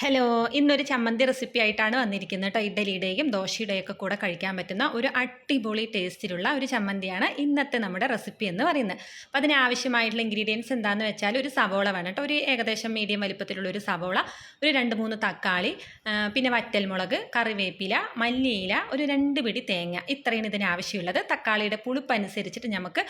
Hello, ഇന്നൊരു ചമ്മന്തി recipe ആയിട്ടാണ് വന്നിരിക്കുന്നത് കേട്ടോ. ഇഡ്ഡലിയുടെയും ദോശയുടെയൊക്കെ കൂടെ കഴിക്കാൻ പറ്റുന്ന ഒരു അടിപൊളി ടേസ്റ്റിലുള്ള ഒരു ചമ്മന്തിയാണ് ഇന്നത്തെ നമ്മുടെ റെസിപ്പി എന്ന് പറയുന്നത്. അപ്പോൾ അതിനാവശ്യമായിട്ടുള്ള ഇൻഗ്രീഡിയൻസ് എന്താണെന്ന് വെച്ചാൽ ഒരു സവോള വേണം കേട്ടോ. ഒരു ഏകദേശം മീഡിയം വലിപ്പത്തിലുള്ള ഒരു സവോള, ഒരു 2-3 തക്കാളി, പിന്നെ വറ്റൽമുളക്, കറിവേപ്പില, മല്ലിയില, ഒരു 2 പിടി തേങ്ങ, ഇത്രയാണ് ഇതിന് ആവശ്യമുള്ളത്. തക്കാളിയുടെ പുളിപ്പ് അനുസരിച്ചിട്ട് നമുക്ക്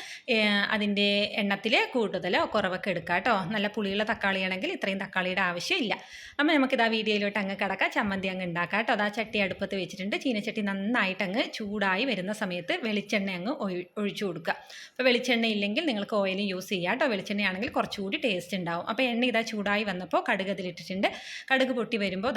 അതിൻ്റെ എണ്ണത്തിൽ കൂടുതലോ കുറവൊക്കെ എടുക്കാം കേട്ടോ. നല്ല പുളിയുള്ള തക്കാളിയാണെങ്കിൽ ഇത്രയും തക്കാളിയുടെ ആവശ്യമില്ല. അപ്പോൾ നമുക്കിതാ വീഡിയോയിലോട്ട് അങ്ങ് കിടക്കാം. ചമ്മന്തി അങ്ങ് ഉണ്ടാക്കാം കേട്ടോ. അതാ ചട്ടി അടുപ്പത്ത് വെച്ചിട്ടുണ്ട്. ചീനച്ചട്ടി നന്നായിട്ട് അങ്ങ് ചൂടായി വരുന്ന സമയത്ത് വെളിച്ചെണ്ണ അങ്ങ് ഒഴിച്ചു കൊടുക്കുക. അപ്പോൾ വെളിച്ചെണ്ണ ഇല്ലെങ്കിൽ നിങ്ങൾക്ക് ഓയിലും യൂസ് ചെയ്യാം കേട്ടോ. വെളിച്ചെണ്ണയാണെങ്കിൽ കുറച്ചുകൂടി ടേസ്റ്റ് ഉണ്ടാവും. അപ്പോൾ എണ്ണ ഇതാ ചൂടായി വന്നപ്പോൾ കടുക് അതിലിട്ടിട്ടുണ്ട്. കടുക് പൊട്ടി വരുമ്പോൾ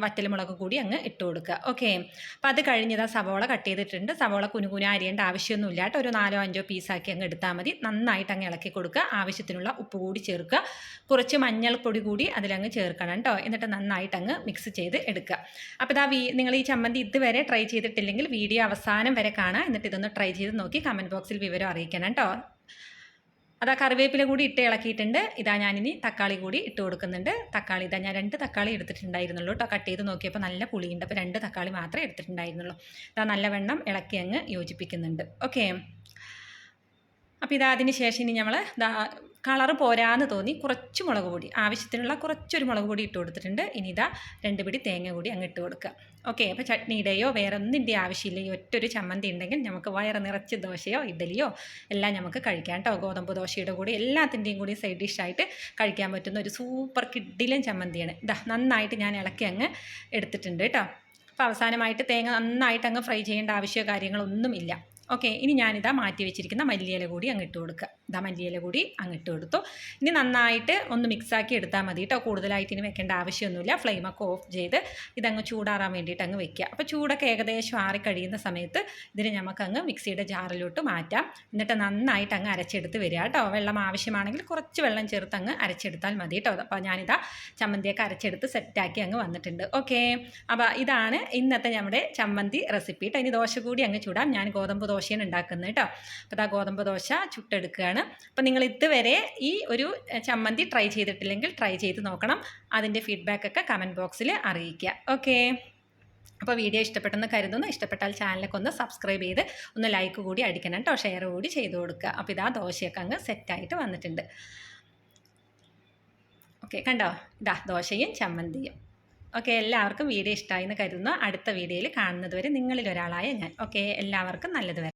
വറ്റൽമുളക് കൂടി അങ്ങ് ഇട്ട് കൊടുക്കുക. ഓക്കെ, അപ്പോൾ അത് കഴിഞ്ഞതാ സവോള കട്ട് ചെയ്തിട്ടുണ്ട്. സവോള കുനുകുന അരിയേണ്ട ആവശ്യമൊന്നുമില്ല കേട്ടോ. ഒരു 4-5 പീസാക്കി അങ്ങ് എടുത്താൽ മതി. നന്നായിട്ട് അങ്ങ് ഇളക്കി കൊടുക്കുക. ആവശ്യത്തിനുള്ള ഉപ്പ് കൂടി ചേർക്കുക. കുറച്ച് മഞ്ഞൾപ്പൊടി കൂടി അതിലങ്ങ് ചേർക്കണം കേട്ടോ. എന്നിട്ട് നന്നായിട്ട് അങ്ങ് മിക്സ് ചെയ്ത് എടുക്കുക. അപ്പോൾ ഇതാ നിങ്ങൾ ഈ ചമ്മന്തി ഇതുവരെ ട്രൈ ചെയ്തിട്ടില്ലെങ്കിൽ വീഡിയോ അവസാനം വരെ കാണാം. എന്നിട്ട് ഇതൊന്ന് ട്രൈ ചെയ്ത് നോക്കി കമൻറ്റ് ബോക്സിൽ വിവരം അറിയിക്കണം കേട്ടോ. അതാ കറിവേപ്പില കൂടി ഇട്ട് ഇളക്കിയിട്ടുണ്ട്. ഇതാ ഞാനിനി തക്കാളി കൂടി ഇട്ട് കൊടുക്കുന്നുണ്ട്. തക്കാളി ഇതാ ഞാൻ 2 തക്കാളി എടുത്തിട്ടുണ്ടായിരുന്നുള്ളൂ കേട്ടോ. കട്ട് ചെയ്ത് നോക്കിയപ്പോൾ നല്ല പുളിയുണ്ട്. അപ്പോൾ 2 തക്കാളി മാത്രമേ എടുത്തിട്ടുണ്ടായിരുന്നുള്ളൂ. ഇതാ നല്ലവണ്ണം ഇളക്കി അങ്ങ് യോജിപ്പിക്കുന്നുണ്ട്. ഓക്കെ, അപ്പോൾ ഇതാ അതിന് ശേഷം ഇനി നമ്മൾ കളറ് പോരാന്ന് തോന്നി കുറച്ച് മുളക് പൊടി, ആവശ്യത്തിനുള്ള കുറച്ചൊരു മുളക് പൊടി ഇട്ട് കൊടുത്തിട്ടുണ്ട്. ഇനി ഇതാ 2 പിടി തേങ്ങ കൂടി അങ്ങ് ഇട്ട് കൊടുക്കുക. ഓക്കെ, അപ്പോൾ ചട്നിയുടെയോ വേറെ ഒന്നിൻ്റെ ആവശ്യമില്ല. ഈ ഒറ്റൊരു ചമ്മന്തി ഉണ്ടെങ്കിൽ നമുക്ക് വയറ് നിറച്ച് ദോശയോ ഇഡ്ഡലിയോ എല്ലാം നമുക്ക് കഴിക്കാം കേട്ടോ. ഗോതമ്പ് ദോശയുടെ കൂടി എല്ലാത്തിൻ്റെയും കൂടി സൈഡ് ഡിഷായിട്ട് കഴിക്കാൻ പറ്റുന്ന ഒരു സൂപ്പർ കിഡിലൻ ചമ്മന്തിയാണ്. ഇതാ നന്നായിട്ട് ഞാൻ ഇളക്കി അങ്ങ് എടുത്തിട്ടുണ്ട് കേട്ടോ. അപ്പോൾ അവസാനമായിട്ട് തേങ്ങ നന്നായിട്ട് അങ്ങ് ഫ്രൈ ചെയ്യേണ്ട ആവശ്യമോ കാര്യങ്ങളൊന്നുമില്ല. ഓക്കെ, ഇനി ഞാനിതാ മാറ്റി വെച്ചിരിക്കുന്ന മല്ലിയില കൂടി അങ്ങിട്ട് കൊടുക്കുക. ഇതാ മല്ലിയില കൂടി അങ്ങിട്ട് കൊടുത്തു. ഇനി നന്നായിട്ട് ഒന്ന് മിക്സാക്കി എടുത്താൽ മതി കേട്ടോ. കൂടുതലായിട്ട് ഇനി വെക്കേണ്ട ആവശ്യമൊന്നുമില്ല. ഫ്ലെയിമൊക്കെ ഓഫ് ചെയ്ത് ഇതങ്ങ് ചൂടാറാൻ വേണ്ടിയിട്ട് അങ്ങ് വെക്കുക. അപ്പോൾ ചൂടൊക്കെ ഏകദേശം ആറിക്കഴിയുന്ന സമയത്ത് ഇതിന് നമുക്കങ്ങ് മിക്സിയുടെ ജാറിലോട്ട് മാറ്റാം. എന്നിട്ട് നന്നായിട്ട് അങ്ങ് അരച്ചെടുത്ത് വരിക കേട്ടോ. വെള്ളം ആവശ്യമാണെങ്കിൽ കുറച്ച് വെള്ളം ചേർത്ത് അങ്ങ് അരച്ചെടുത്താൽ മതി കേട്ടോ. അപ്പോൾ ഞാനിതാ ചമ്മന്തിയൊക്കെ അരച്ചെടുത്ത് സെറ്റാക്കി അങ്ങ് വന്നിട്ടുണ്ട്. ഓക്കെ, അപ്പോൾ ഇതാണ് ഇന്നത്തെ നമ്മുടെ ചമ്മന്തി റെസിപ്പി കേട്ടോ. ഇനി ദോശ കൂടി അങ്ങ് ചൂടാം. ഞാൻ ഗോതമ്പ് ദോശയാണ് ഉണ്ടാക്കുന്നത് കേട്ടോ. അപ്പോൾ ഇതാ ഗോതമ്പ് ദോശ ചുട്ടെടുക്കുകയാണ്. അപ്പോൾ നിങ്ങൾ ഇതുവരെ ഈ ഒരു ചമ്മന്തി ട്രൈ ചെയ്തിട്ടില്ലെങ്കിൽ ട്രൈ ചെയ്ത് നോക്കണം. അതിൻ്റെ ഫീഡ്ബാക്കൊക്കെ കമൻറ്റ് ബോക്സിൽ അറിയിക്കുക. ഓക്കെ, അപ്പോൾ വീഡിയോ ഇഷ്ടപ്പെട്ടെന്ന് കരുതുന്നു. ഇഷ്ടപ്പെട്ടാൽ ചാനലൊക്കെ ഒന്ന് സബ്സ്ക്രൈബ് ചെയ്ത് ഒന്ന് ലൈക്ക് കൂടി അടിക്കണം കേട്ടോ. ഷെയർ കൂടി ചെയ്ത് കൊടുക്കുക. അപ്പോൾ ഇതാ ദോശയൊക്കെ അങ്ങ് സെറ്റായിട്ട് വന്നിട്ടുണ്ട്. ഓക്കെ, കണ്ടോ, ഇതാ ദോശയും ചമ്മന്തിയും. ഓക്കെ, എല്ലാവർക്കും വീഡിയോ ഇഷ്ടമായി എന്ന് കരുതുന്നു. അടുത്ത വീഡിയോയിൽ കാണുന്നത് വരെ നിങ്ങളിൽ ഒരാളായ ഞാൻ. ഓക്കെ, എല്ലാവർക്കും നല്ലത് വരെ.